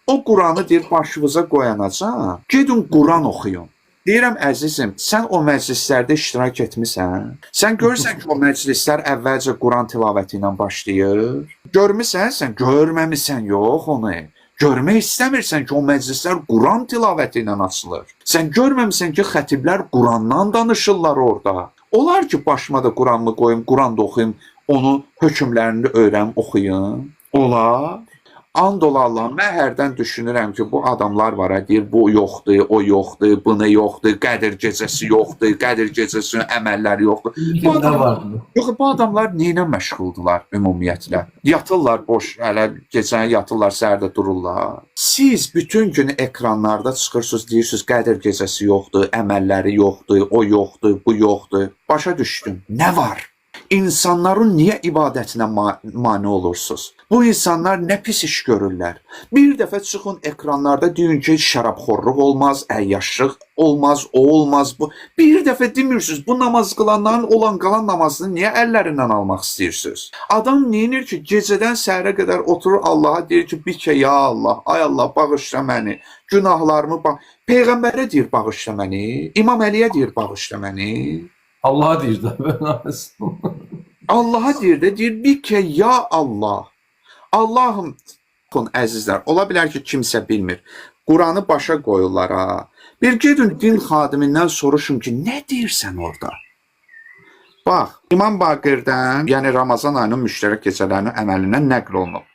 O Quranı deyir başınıza qoyanacaq. Gedin Quran oxuyun. Deyirəm əzizim, sən o məclislərdə iştirak etmisən? Sən görürsən ki, o məclislər əvvəlcə Quran tilavəti ilə başlayır. Görmüsən sən? Görməmisən, yox onu. Görmək istəmirsən ki, o məclislər Quran tilavəti ilə açılır. Sən görməmisən ki, xətiblər Qurandan danışırlar orada. Olar ki, başıma da Quranımı qoyum, Quran da oxuyum, onun hökmlərini öyrəm, oxuyum. Olar. And ola Allah, mən hərdən düşünürəm ki, bu adamlar var, deyir, bu yoxdur, o yoxdur, bunu yoxdur, Qədir gecəsi yoxdur, Qədir gecəsinin əməlləri yoxdur. Bu adamlar neylə məşğuldular ümumiyyətlə? Yatırlar boş, hələ gecəni yatırlar, səhərdə dururlar. Siz bütün gün ekranlarda çıxırsınız, deyirsiniz, Qədir gecəsi yoxdur, əməlləri yoxdur, o yoxdur, bu yoxdur. Başa düşdüm. Nə var? İnsanların niyə ibadətinə mane olursunuz? Bu insanlar nə pis iş görürlər? Bir dəfə çıxın ekranlarda deyin ki, şərabxorluq olmaz, əyyaşlıq olmaz, o olmaz, bu. Bir dəfə demirsiniz, bu namaz qılanların olan qalan namazını niyə əllərindən almaq istəyirsiniz? Adam neyinir ki, gecədən səhərə qədər oturur Allaha deyir ki, bir ki, ya Allah, ay Allah, bağışla məni, günahlarımı Peyğəmbərə deyir, bağışla məni, İmam Əliyə deyir, bağışla məni. Allah'a deyir də. Allah'a deyir də, deyir bir ki, ya Allah. Allahım, əzizlər, ola bilər ki, kimsə bilmir. Quranı başa qoyurlar ha. Bir gedin din xadimindən soruşun ki, nə deyirsən orada? Bax, İmam Baqirdən, yəni Ramazan ayının müştərək gecələrinin əməlindən nəql olunub.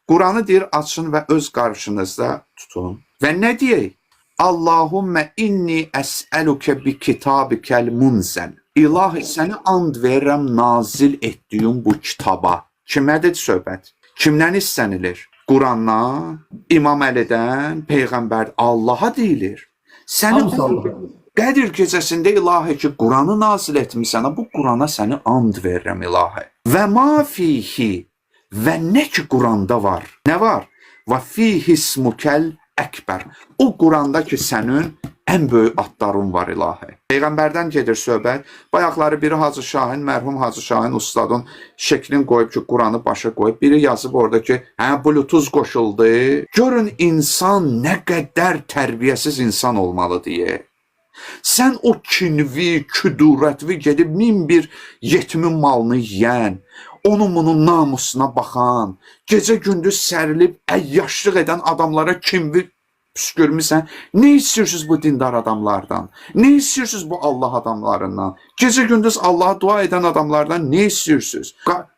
Quranı deyir, açın və öz qarşınızda tutun. Və nə deyək? Allahummə inni əsəlukə bi kitabikəl munzəl. İlahi, səni and verirəm nazil etdiyim bu kitaba. Kimlədir söhbət? Kimdən istənilir? Qurandan, İmam Əlidən, Peyğəmbər, Allaha deyilir. Səni Qədir gecəsində ilahi ki, Quranı nazil etmisən, bu Qurana səni and verirəm ilahi. Və ma fihi, və nə ki Quranda var? Nə var? Və fihi ismukəl əkbər. O Quranda ki, sənin ən böyük adların var ilahi. Peyğəmbərdən gedir söhbət. Bayaqları biri Hacı Şahin, mərhum Hacı Şahin ustadın şəklini qoyub ki, Quranı başa qoyub. Biri yazıb orada ki, Bluetooth qoşuldu. Görün insan nə qədər tərbiyəsiz insan olmalı deyə. Sən o kinvi, küdurətvi gedib 1001 yetimin malını yiyən, onun bunun namusuna baxan, gecə gündüz sərilib əyyaşlıq edən adamlara kinvi püskürmüsən. Nə istəyirsiniz bu dindar adamlardan? Nə istəyirsiniz bu Allah adamlarından? Gecə gündüz Allaha dua edən adamlardan nə istəyirsiniz?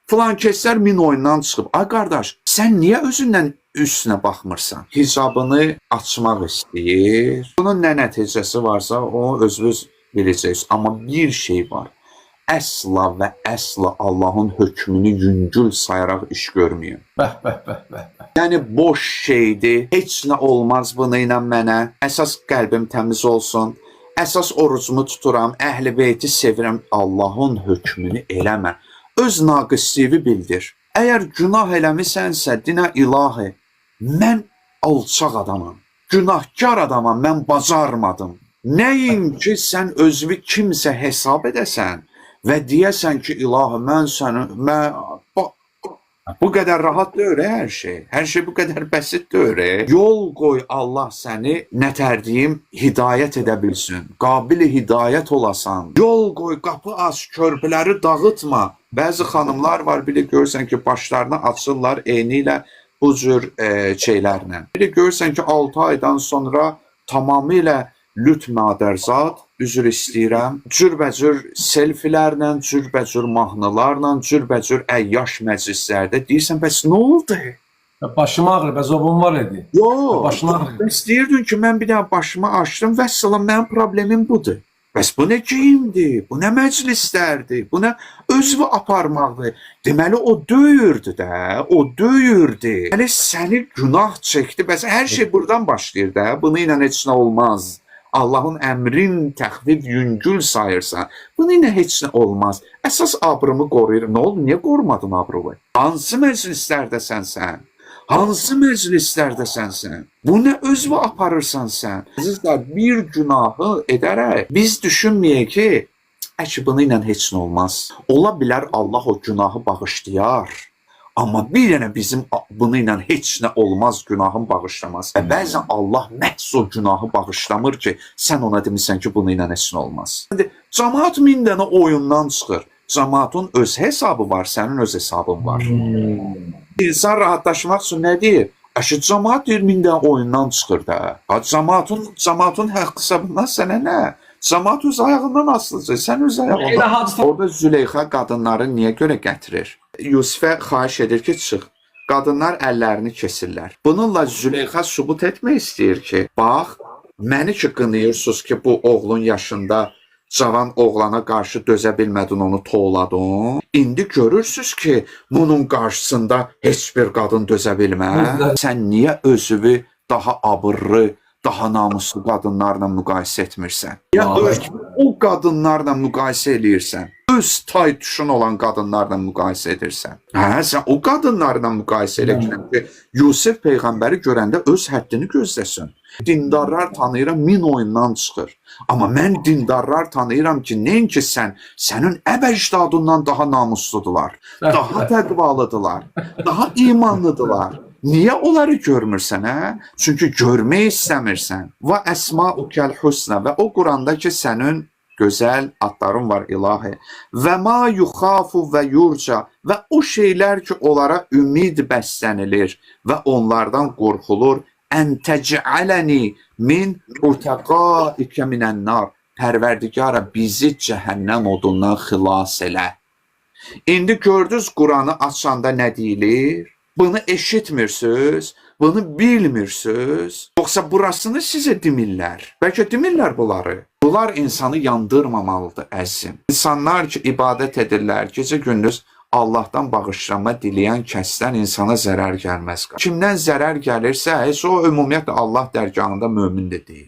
Filan kəslər min oyundan çıxıb. Ay qardaş, sən niyə özündən üstünə baxmırsan? Hicabını açmaq istəyir. Bunun nə nəticəsi varsa, o özünüz biləcəksiniz. Amma bir şey var. Əsla və əsla Allahın hökmünü yüngül sayaraq iş görməyin. Yəni boş şeydir, heç nə olmaz bunu ilə mənə. Əsas qəlbim təmiz olsun. Əsas orucumu tuturam, əhl-i beyti sevirəm. Allahın hökmünü eləmə. Öz naqisliyi bildir. Əgər günah eləmisənsə, dinə ilahi, mən alçaq adamam, günahkar adamam, mən bacarmadım. Nəyin ki, sən özünü kimsə hesab edəsən və deyəsən ki, ilahi, mən səni, bu qədər rahat deyir hər şey. Hər şey bu qədər bəsit deyir. Yol qoy Allah səni, nətərdiyim, hidayət edə bilsin. Qabili hidayət olasan. Yol qoy, qapı aç, körpüləri dağıtma. Bəzi xanımlar var, biri görürsən ki, başlarını açırlar eyni ilə bu cür şeylərlə. Biri görürsən ki, 6 aydan sonra tamamilə lüt madərzat, üzr istəyirəm, cürbəcür selfilərlə, cürbəcür mahnılarla, cürbəcür əyyaş məclislərdə deyirsən, bəs nə oldu? Başım ağrır, bəzobum var idi. Yox, istəyirdin ki, mən bir dənə başımı açdım, vəssalam, mənim problemim budur. Bəs bu nə geyimdir, bu nə məclislərdir, bu nə özvü aparmaqdır. Deməli, o döyürdü də, o döyürdü. Deməli, səni günah çəkdi, bəs hər şey buradan başlayır da, bunu ilə heç nə olmaz. Allahın əmrin təxvif yüngül sayırsan, bunu ilə heç nə olmaz. Əsas abrımı qoruyur. Nə oldu, niyə qorumadın abrımı? Hansı məclislərdəsən sən? Hansı məclislərdəsən sən? Bu nə özvü aparırsan sən? Əzizlər, bir günahı edərək biz düşünməyək ki, bunu ilə heç nə olmaz. Ola bilər Allah o günahı bağışlayar. Amma bir dənə bizim bunu ilə heç nə olmaz, günahın bağışlamaz. Bəzən Allah məhz o günahı bağışlamır ki, sən ona demirsən ki, bunu ilə heç nə olmaz. İndi cəmaət 1000 dənə oyundan çıxır. Cəmaatın öz hesabı var, sənin öz hesabın var. İnsan rahatlaşmaq üçün nə deyir? Aşı cəmaət 1000 dənə oyundan çıxır da. Cəmaatın haqq hesabından sənə nə? Cəmaət öz ayağından asılıdır, sən öz ayağından. Orada Züleyxa qadınları niyə görə gətirir? Yusifə xahiş edir ki, çıx. Qadınlar əllərini kesirlər. Bununla Züleyxa sübut etmək istəyir ki, bax, məni ki qınayırsınız ki, bu oğlun yaşında cavan oğlana qarşı dözə bilmədin, onu toğladın. İndi görürsünüz ki, bunun qarşısında heç bir qadın dözə bilməz. Sən niyə özünü daha abırlı, daha namuslu qadınlarla müqayisə etmirsən? Ya o qadınlarla müqayisə eləyirsən, öz tay tuşun olan qadınlarla müqayisə edirsən. Hə, sən o qadınlarla müqayisə edirsən ki, Yusif Peyğəmbəri görəndə öz həddini gözləsin. Dindarlar tanıyıram 1000 oyundan çıxır. Amma mən dindarlar tanıyıram ki, nəinki sənin əbəcdadından daha namusludular, daha təqvalıdılar, daha imanlıdılar. Niyə onları görmürsən, hə? Çünki görmək istəmirsən. Və əsmaukəl husnə və o Quranda ki, sənin gözəl adların var ilahi. Və ma yuxafu və yurca və o şeylər ki, onlara ümid bəslənilir və onlardan qorxulur. Ən təcələni min utəqaikə minənnar. Pərverdigara bizi cəhənnəm odundan xilas elə. İndi gördünüz Quranı açanda nə deyilir? Bunu eşitmirsiniz, bunu bilmirsiniz. Yoxsa burasını sizə demirlər. Bəlkə demirlər bunları. Bunlar insanı yandırmamalıdır əzim. İnsanlar ki, ibadət edirlər, gecə gündüz Allahdan bağışlanma diləyən kəsdən insana zərər gəlməz. Kimdən zərər gəlirsə, heç o ümumiyyətlə Allah dərgahında mömin də deyil.